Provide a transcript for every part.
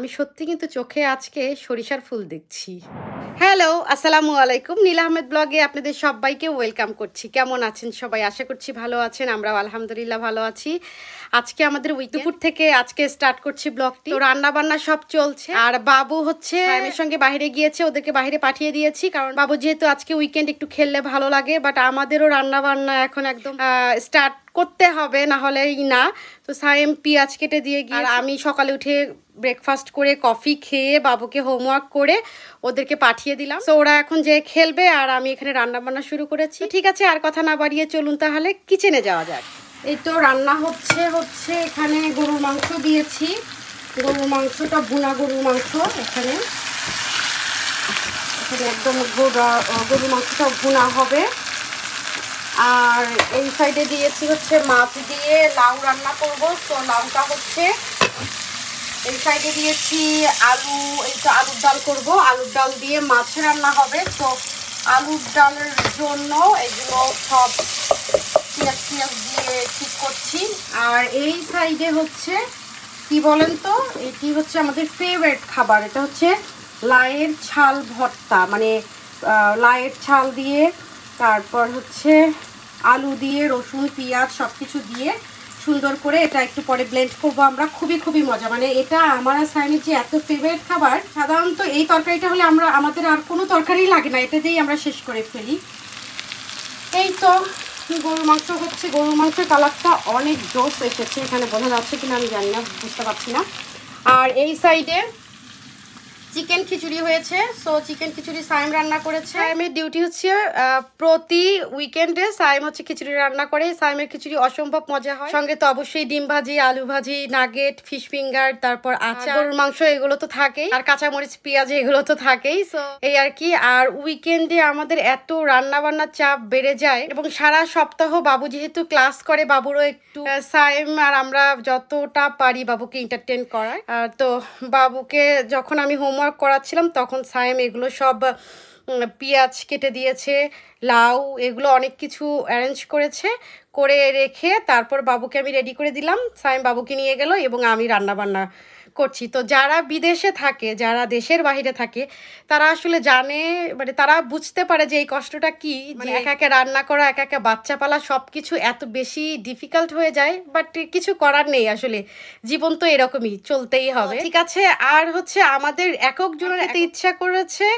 আমি সত্যি কিন্তু চোখে আজকে সরিষার ফুল দেখছি। হ্যালো, আসসালামু আলাইকুম। নীলা আহমেদ ব্লগে আপনাদের সবাইকে ওয়েলকাম করছি। কেমন আছেন সবাই? আশা করছি ভালো আছেন। আমরাও আলহামদুলিল্লাহ ভালো আছি। আজকে আমাদের দুপুর থেকে আজকে স্টার্ট করছি ব্লগটি। তো রান্না বান্না সব চলছে, আর বাবু হচ্ছে সাইমের সঙ্গে বাইরে গিয়েছে, ওদেরকে বাইরে পাঠিয়ে দিয়েছি, কারণ বাবু যেহেতু আজকে উইকেন্ড একটু খেললে ভালো লাগে, বাট আমাদেরও রান্না বান্না এখন একদম স্টার্ট করতে হবে, না হলেই না। তো সাইম পেঁয়াজ কেটে দিয়ে গিয়ে, আর আমি সকালে উঠে ব্রেকফাস্ট করে কফি খেয়ে বাবুকে হোমওয়ার্ক করে ওদেরকে পাঠিয়ে দিলাম। তো ওরা এখন যে খেলবে, আর আমি এখানে রান্না বান্না শুরু করেছি। ঠিক আছে, আর কথা না বাড়িয়ে চলুন তাহলে কিচেনে যাওয়া যাক। এই তো রান্না হচ্ছে এখানে গরুর মাংস দিয়েছি। গরুর মাংসটা ভুনা গরুর মাংস। এখানে একদম গরুর মাংসটা ভুনা হবে। আর এই সাইডে দিয়েছি হচ্ছে মাছ দিয়ে লাউ রান্না করব। তো লাউটা হচ্ছে এই সাইডে দিয়েছি আলু, এইটা আলুর ডাল করব। আলুর ডাল দিয়ে মাছ রান্না হবে। তো আলুর ডালের জন্য এগুলো সব পেঁয়াজ দিয়ে ঠিক করছি। আর এই সাইডে হচ্ছে কি বলেন তো, এটি হচ্ছে আমাদের ফেভারিট খাবার। এটা হচ্ছে লাউয়ের ছাল ভর্তা, মানে লাউয়ের ছাল দিয়ে, তারপর হচ্ছে আলু দিয়ে, রসুন পেঁয়াজ সব কিছু দিয়ে সুন্দর করে এটা একটু পরে ব্লেন্ড করবো আমরা। খুবই মজা, মানে এটা আমার আর সাইনের যে এত ফেভারিট খাবার। সাধারণত এই তরকারিটা হলে আমাদের আর কোনো তরকারি লাগে না, এটা দিয়েই আমরা শেষ করে ফেলি। এই তো গরুর মাংস হচ্ছে। গরুর মাংসের কালারটা অনেক জোস এসেছে, এখানে বোঝা যাচ্ছে কিনা আমি জানি না, বুঝতে পারছি না। আর এই সাইডে চিকেন খিচুড়ি হয়েছে। সো চিকেন খিচুড়ি সাইম রান্না করেছে। সাইমের ডিউটি হচ্ছে প্রতি উইকেন্ডে সাইম হচ্ছে খিচুড়ি রান্না করে। সাইমের খিচুড়ি অসম্ভব মজা হয়। সঙ্গে তো অবশ্যই ডিম ভাজি, আলু ভাজি, নাগেট, ফিশ ফিঙ্গার, তারপর আচার, গরুর মাংস, এগুলো তো থাকেই, আর কাঁচামরিচ পেঁয়াজ এগুলো তো থাকেই। সো এই আর কি। আর উইকেন্ডে আমাদের এত রান্না বান্নার চাপ বেড়ে যায়, এবং সারা সপ্তাহ বাবু যেহেতু ক্লাস করে, বাবুরও একটু সাইম আর আমরা যতটা পারি বাবুকে এন্টারটেন করায়। তো বাবুকে যখন আমি হোমওয়ার্ক করাচ্ছিলাম তখন সাইম এগুলো সব পেঁয়াজ কেটে দিয়েছে, লাউ, এগুলো অনেক কিছু অ্যারেঞ্জ করেছে, করে রেখে তারপর বাবুকে আমি রেডি করে দিলাম। সাইম বাবুকে নিয়ে গেল এবং আমি রান্না বান্না করছি। তো যারা বিদেশে থাকে, যারা দেশের বাইরে থাকে, তারা আসলে জানে, মানে তারা বুঝতে পারে যে এই কষ্টটা কি, মানে একা একা রান্না করা, একা একা বাচ্চা পালা, সব কিছু এত বেশি ডিফিকাল্ট হয়ে যায়। বাট কিছু করার নেই, আসলে জীবন তো এরকমই, চলতেই হবে। ঠিক আছে। আর হচ্ছে আমাদের একক জনের এত ইচ্ছা করেছে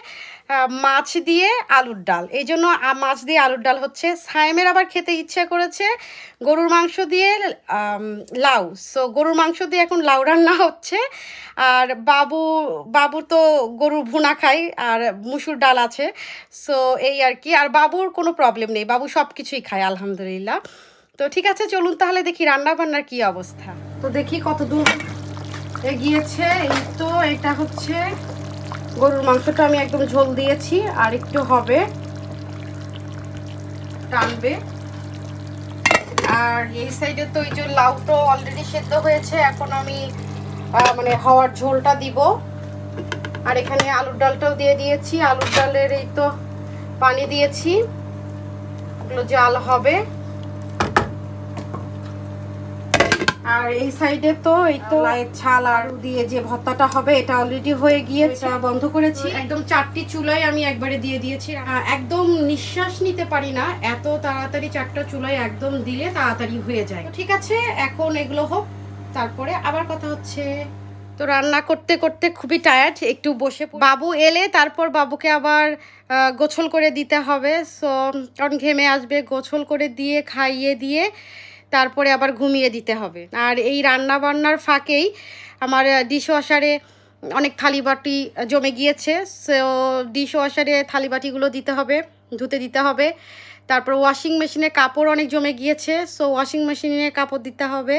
মাছ দিয়ে আলুর ডাল, এই জন্য মাছ দিয়ে আলুর ডাল হচ্ছে। সাইমের আবার খেতে ইচ্ছা করেছে গরুর মাংস দিয়ে লাউ। সো গরুর মাংস দিয়ে এখন লাউ রান্না হচ্ছে। আর বাবু তো গরুর ভুনা খায়, আর মুসুর ডাল আছে। সো এই আর কি। আর বাবুর কোনো প্রবলেম নেই, বাবু সব কিছুই খায় আলহামদুলিল্লাহ। তো ঠিক আছে, চলুন তাহলে দেখি রান্না বান্নার কি অবস্থা। তো দেখি কত দূর এগিয়েছে। এই তো এটা হচ্ছে গরুর মাংসটা আমি একদম ঝোল দিয়েছি, আর একটু হবে, টানবে। আর এই সাইডে তো এই যে লাউ তো অলরেডি সেদ্ধ হয়েছে, এখন আমি মানে হওয়ার ঝোলটা দিব। আর এখানে আলুর ডালটাও দিয়ে দিয়েছি, আলুর ডালের এই তো পানি দিয়েছি, এগুলো জাল হবে। আর এই সাইডে তো এই তো লাউয়ের ছাল আলু দিয়ে যে ভর্তাটা হবে, এটা অলরেডি হয়ে গিয়েছে, বন্ধ করেছি। একদম 4টি চুলায় আমি একবারে দিয়ে দিয়েছি। একদম নিঃশ্বাস নিতে পারি না, এত তাড়াতাড়ি 4টা চুলায় একদম দিলে তাড়াতাড়ি হয়ে যায়। ঠিক আছে, এখন এগুলো হোক, তারপরে আবার কথা হচ্ছে। তো রান্না করতে করতে খুবই টায়ার্ড, একটু বসে, বাবু এলে তারপর বাবুকে আবার গোসল করে দিতে হবে। সো কারণ ঘেমে আসবে, গোসল করে দিয়ে খাইয়ে দিয়ে তারপরে আবার ঘুমিয়ে দিতে হবে। আর এই রান্না বান্নার ফাঁকেই আমার ডিশওয়াশারে অনেক থালিবাটি জমে গিয়েছে। সো ডিশওয়াশারে থালিবাটিগুলো দিতে হবে, ধুতে দিতে হবে। তারপর ওয়াশিং মেশিনে কাপড় অনেক জমে গিয়েছে, সো ওয়াশিং মেশিনে কাপড় দিতে হবে।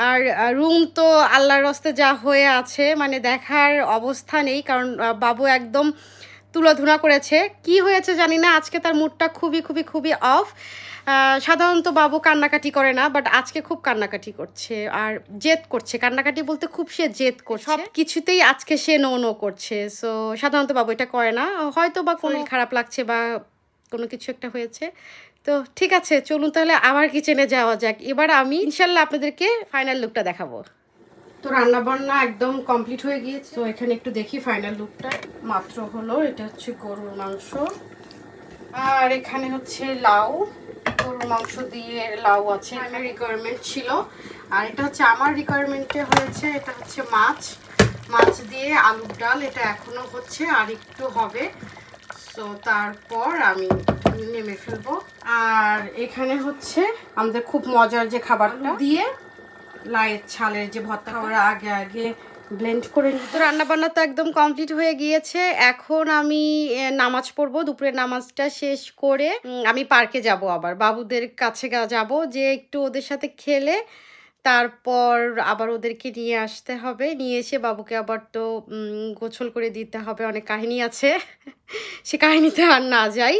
আর রুম তো আল্লাহর রস্তে যা হয়ে আছে, মানে দেখার অবস্থা নেই, কারণ বাবু একদম তুলাধুনা করেছে। কি হয়েছে জানি না, আজকে তার মুডটা খুবই অফ। সাধারণত বাবু কান্নাকাটি করে না, বাট আজকে খুব কান্নাকাটি করছে, আর জেদ করছে। কান্নাকাটি বলতে খুব সে জেদ করছে, সব কিছুতেই আজকে সে নো করছে। সো সাধারণত বাবু এটা করে না, হয়তো বা কোনো খারাপ লাগছে বা কোনো কিছু একটা হয়েছে। তো ঠিক আছে, চলুন তাহলে আবার কিচেনে যাওয়া যাক। এবার আমি ইনশাল্লাহ আপনাদেরকে ফাইনাল লুকটা দেখাবো। তো রান্না বান্না একদম কমপ্লিট হয়ে গিয়েছে। তো এখানে একটু দেখি ফাইনাল লুকটা। মাত্র হলো, এটা হচ্ছে গরুর মাংস, আর এখানে হচ্ছে লাউ, গরুর মাংস দিয়ে লাউ আছে। এখানে রিকোয়ারমেন্ট ছিল, আর এটা হচ্ছে আমার রিকোয়ারমেন্টে হয়েছে। এটা হচ্ছে মাছ দিয়ে আলুর ডাল, এটা এখনো হচ্ছে, আর একটু হবে। সো তারপর আমি নেমে ফেলবো। আর এখানে হচ্ছে আমাদের খুব মজার যে খাবারটা দিয়ে লাইয়ের ছালের যে ভর্তা খাওয়ার আগে ব্লেন্ড করে নিই। তো রান্নাবান্না তো একদম কমপ্লিট হয়ে গিয়েছে। এখন আমি নামাজ পড়বো। দুপুরের নামাজটা শেষ করে আমি পার্কে যাব, আবার বাবুদের কাছে যাব, যে একটু ওদের সাথে খেলে তারপর আবার ওদেরকে নিয়ে আসতে হবে। নিয়ে এসে বাবুকে আবার তো গোসল করে দিতে হবে, অনেক কাহিনী আছে সে কাহিনীতে আর না যাই।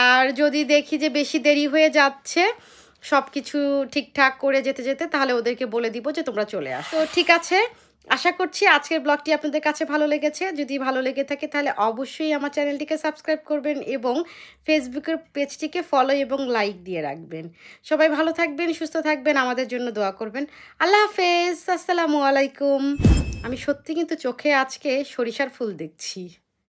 আর যদি দেখি যে বেশি দেরি হয়ে যাচ্ছে সব কিছু ঠিকঠাক করে যেতে যেতে, তাহলে ওদেরকে বলে দিব যে তোমরা চলে আসো। তো ঠিক আছে, আশা করছি আজকের ব্লগটি আপনাদের কাছে ভালো লেগেছে। যদি ভালো লেগে থাকে তাহলে অবশ্যই আমার চ্যানেলটিকে সাবস্ক্রাইব করবেন এবং ফেসবুকের পেজটিকে ফলো এবং লাইক দিয়ে রাখবেন। সবাই ভালো থাকবেন, সুস্থ থাকবেন, আমাদের জন্য দোয়া করবেন। আল্লাহ হাফেজ, আসসালামু আলাইকুম। আমি সত্যি কিন্তু চোখে আজকে সরিষার ফুল দেখছি।